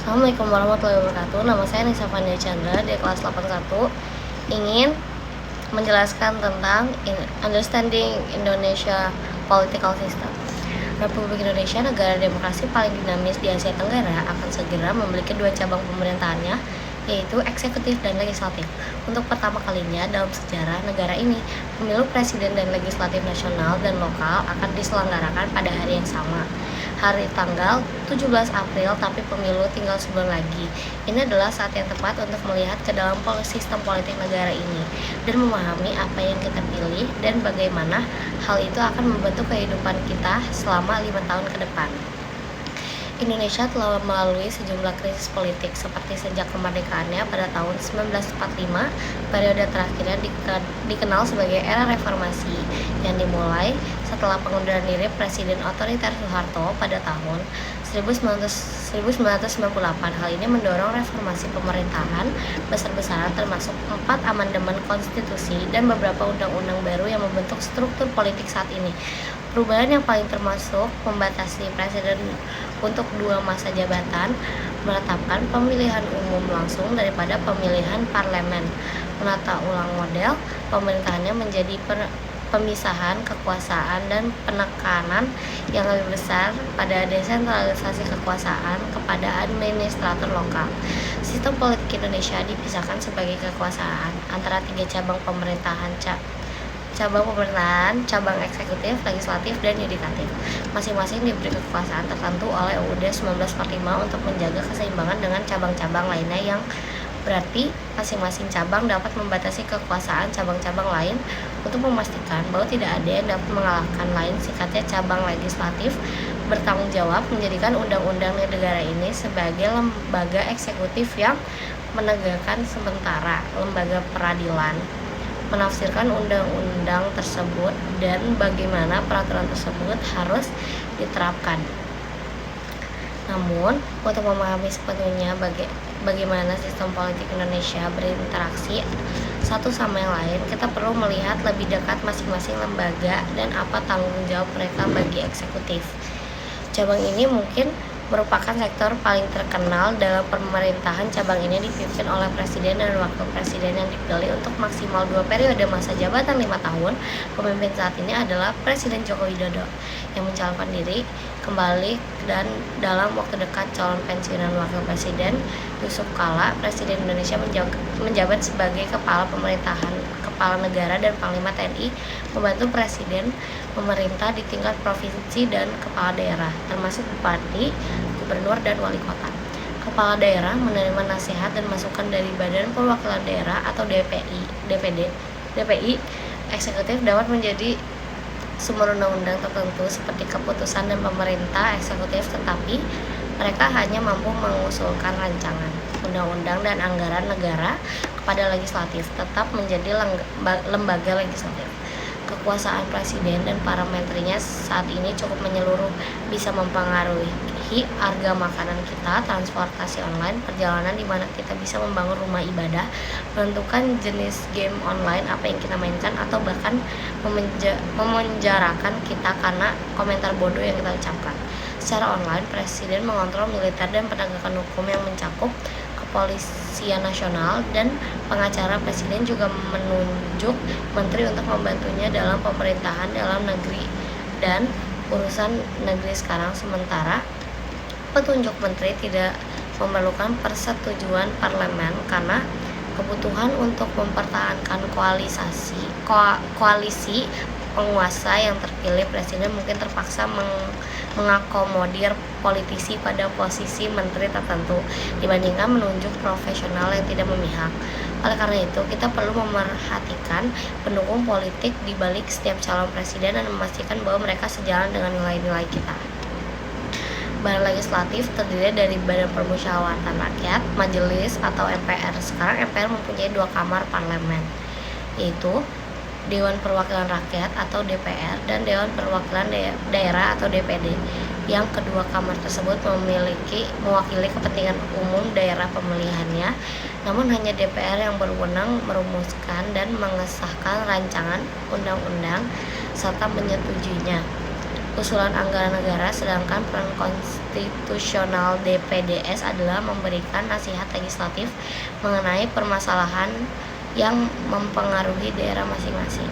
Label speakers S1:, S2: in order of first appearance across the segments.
S1: Assalamualaikum warahmatullahi wabarakatuh. Nama saya Nisa Fania Chandra di kelas 81 ingin menjelaskan tentang Understanding Indonesia Political System. Republik Indonesia, negara demokrasi paling dinamis di Asia Tenggara, akan segera memiliki dua cabang pemerintahannya, yaitu eksekutif dan legislatif. Untuk pertama kalinya dalam sejarah negara ini, pemilu presiden dan legislatif nasional dan lokal akan diselenggarakan pada hari yang sama, hari tanggal 17 April, tapi pemilu tinggal sebulan lagi. Ini adalah saat yang tepat untuk melihat ke dalam sistem politik negara ini dan memahami apa yang kita pilih dan bagaimana hal itu akan membentuk kehidupan kita selama 5 tahun ke depan. Indonesia telah melalui sejumlah krisis politik seperti sejak kemerdekaannya pada tahun 1945, periode terakhirnya dikenal sebagai era reformasi yang dimulai setelah pengunduran diri Presiden otoriter Soeharto pada tahun 1998. Hal ini mendorong reformasi pemerintahan besar-besaran termasuk 4 amandemen konstitusi dan beberapa undang-undang baru yang membentuk struktur politik saat ini. Perubahan yang paling termasuk membatasi presiden untuk 2 masa jabatan, menetapkan pemilihan umum langsung daripada pemilihan parlemen, menata ulang model pemerintahannya menjadi pemisahan kekuasaan dan penekanan yang lebih besar pada desentralisasi kekuasaan kepada administrator lokal. Sistem politik Indonesia dipisahkan sebagai kekuasaan antara 3 cabang pemerintahan, cabang eksekutif, legislatif, dan yudikatif. Masing-masing diberi kekuasaan tertentu oleh UUD 1945 untuk menjaga keseimbangan dengan cabang-cabang lainnya, yang berarti masing-masing cabang dapat membatasi kekuasaan cabang-cabang lain untuk memastikan bahwa tidak ada yang dapat mengalahkan lain. Singkatnya, cabang legislatif bertanggung jawab menjadikan undang-undang negara ini sebagai lembaga eksekutif yang menegakkan, sementara lembaga peradilan menafsirkan undang-undang tersebut dan bagaimana peraturan tersebut harus diterapkan. Namun, untuk memahami sepenuhnya bagaimana sistem politik Indonesia berinteraksi satu sama yang lain, kita perlu melihat lebih dekat masing-masing lembaga dan apa tanggung jawab mereka bagi eksekutif. Cabang ini mungkin merupakan sektor paling terkenal dalam pemerintahan. Cabang ini dipimpin oleh presiden dan wakil presiden yang dipilih untuk maksimal 2 periode masa jabatan 5 tahun. Pemimpin saat ini adalah Presiden Joko Widodo yang mencalonkan diri kembali, dan dalam waktu dekat calon pensiunan wakil presiden Yusuf Kala. Presiden Indonesia menjabat sebagai kepala pemerintahan, kepala negara, dan panglima TNI, membantu presiden memerintah di tingkat provinsi dan kepala daerah, termasuk bupati, gubernur, dan wali kota. Kepala daerah menerima nasihat dan masukan dari Badan Perwakilan Daerah atau DPI. Eksekutif dapat menjadi sumber undang-undang tertentu seperti keputusan dan pemerintah eksekutif, tetapi mereka hanya mampu mengusulkan rancangan undang-undang dan anggaran negara kepada legislatif, tetap menjadi lembaga legislatif. Kekuasaan presiden dan para menterinya saat ini cukup menyeluruh, bisa mempengaruhi harga makanan kita, transportasi online, perjalanan di mana kita bisa membangun rumah ibadah, menentukan jenis game online apa yang kita mainkan, atau bahkan memenjarakan kita karena komentar bodoh yang kita ucapkan. Secara online, presiden mengontrol militer dan penegakan hukum yang mencakup Kepolisian Nasional, dan pengacara presiden juga menunjuk menteri untuk membantunya dalam pemerintahan dalam negeri dan urusan negeri sekarang. Sementara petunjuk menteri tidak memerlukan persetujuan parlemen karena kebutuhan untuk mempertahankan koalisi penguasa yang terpilih. Presiden mungkin terpaksa mengakomodir politisi pada posisi menteri tertentu dibandingkan menunjuk profesional yang tidak memihak. Oleh karena itu, kita perlu memerhatikan pendukung politik di balik setiap calon presiden dan memastikan bahwa mereka sejalan dengan nilai-nilai kita. Badan legislatif terdiri dari Badan Permusyawaratan Rakyat, Majelis atau MPR. Sekarang MPR mempunyai 2 kamar parlemen, yaitu Dewan Perwakilan Rakyat atau DPR dan Dewan Perwakilan Daerah atau DPD. Yang kedua kamar tersebut mewakili kepentingan umum daerah pemilihannya, namun hanya DPR yang berwenang merumuskan dan mengesahkan rancangan undang-undang serta menyetujuinya. usulan anggaran negara, sedangkan peran konstitusional DPDS adalah memberikan nasihat legislatif mengenai permasalahan yang mempengaruhi daerah masing-masing.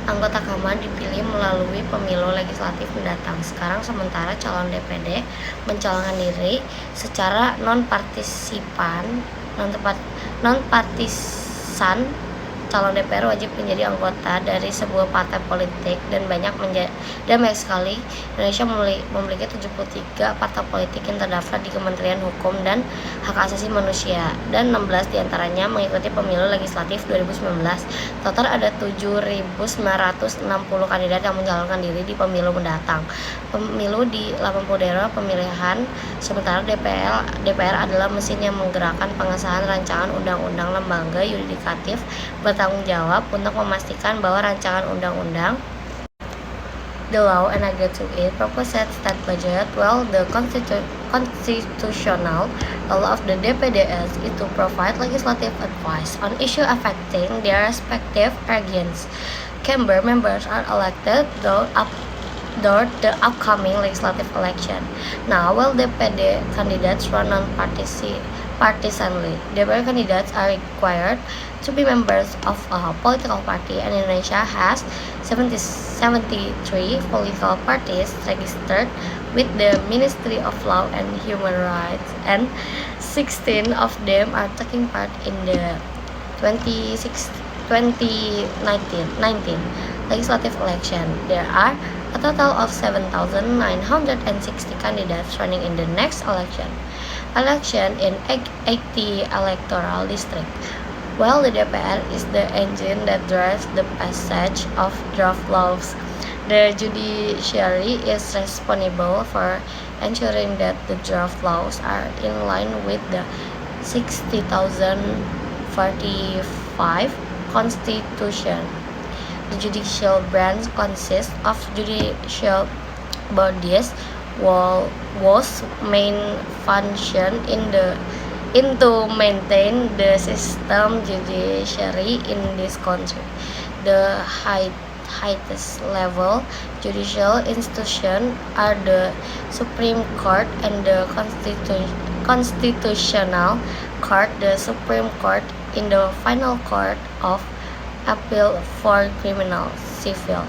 S1: Anggota Kamar dipilih melalui pemilu legislatif mendatang. Sekarang sementara calon DPD mencalonkan diri secara non-partisan. Calon DPR wajib menjadi anggota dari sebuah partai politik dan banyak sekali Indonesia memiliki 73 partai politik yang terdaftar di Kementerian Hukum dan Hak Asasi Manusia dan 16 diantaranya mengikuti pemilu legislatif 2019. Total ada 7.960 kandidat yang mencalonkan diri di pemilu mendatang. Pemilu di 80 daerah pemilihan, sementara DPR adalah mesin yang menggerakkan pengesahan rancangan undang-undang lembaga yudikatif bertanggung jawab untuk memastikan bahwa rancangan undang-undang, the law enacted to it, proposed state budget, while the constitutional role of the DPDS is to provide legislative advice on issues affecting their respective regions. Chamber members are elected through the upcoming legislative election. Now, while DPD candidates run non-partisanly, DPR candidates are required to be members of a political party, and Indonesia has 73 political parties registered with the Ministry of Law and Human Rights, and 16 of them are taking part in the 2019 legislative election. There are a total of 7,960 candidates running in the next election in 80 electoral districts. While the DPR is the engine that drives the passage of draft laws, the judiciary is responsible for ensuring that the draft laws are in line with the 60,045 Constitution. The judicial branch consists of judicial bodies whose main function in to maintain the system judiciary in this country. The highest level judicial institution are the Supreme Court and the Constitutional Court. The Supreme Court in the final court of appeal for criminal, civil,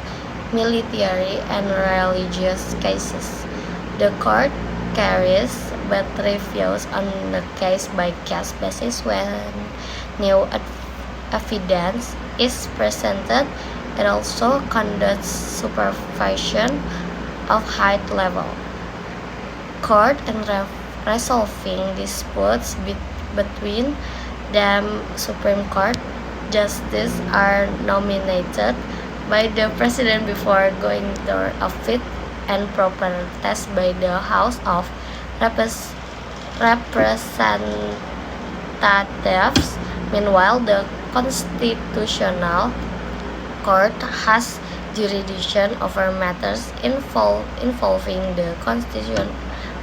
S1: military, and religious cases. The court carries but reviews on a case-by-case basis when new evidence is presented. It also conducts supervision of high level court and resolving disputes between them. Supreme Court justices are nominated by the President before going to office and proper test by the House of Representatives. Meanwhile, the Constitutional Court has jurisdiction over matters involving the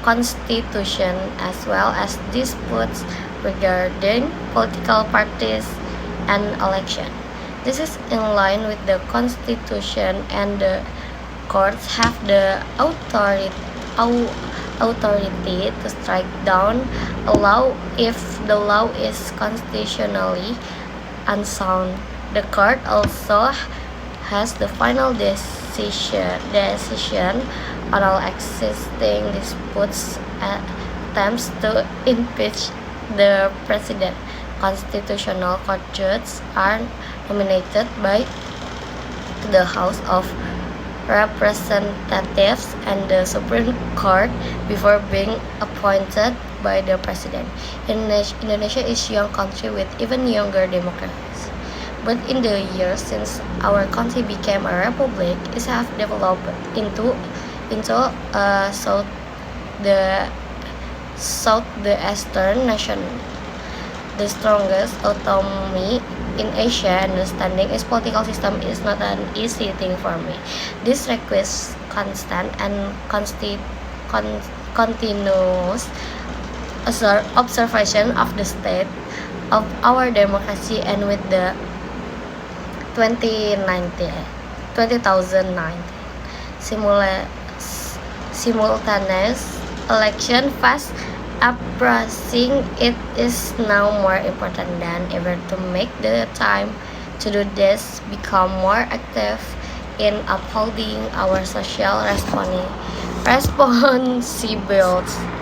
S1: Constitution as well as disputes regarding political parties and election. This is in line with the Constitution, and the courts have the authority to strike down a law if the law is constitutionally unsound. The court also has the final decision on all existing disputes. Attempts to impeach the president. Constitutional Court judges are nominated by the House of Representatives and the Supreme Court before being appointed by the President. Indonesia is a young country with even younger democracies. But in the years since our country became a republic, it has developed into a southeastern nation. The strongest autonomy in Asia. Understanding its political system is not an easy thing for me. This requires constant and continuous observation of the state of our democracy, and with the 2019 simultaneous election fast approaching, it is now more important than ever to make the time to do this, become more active in upholding our social responsibilities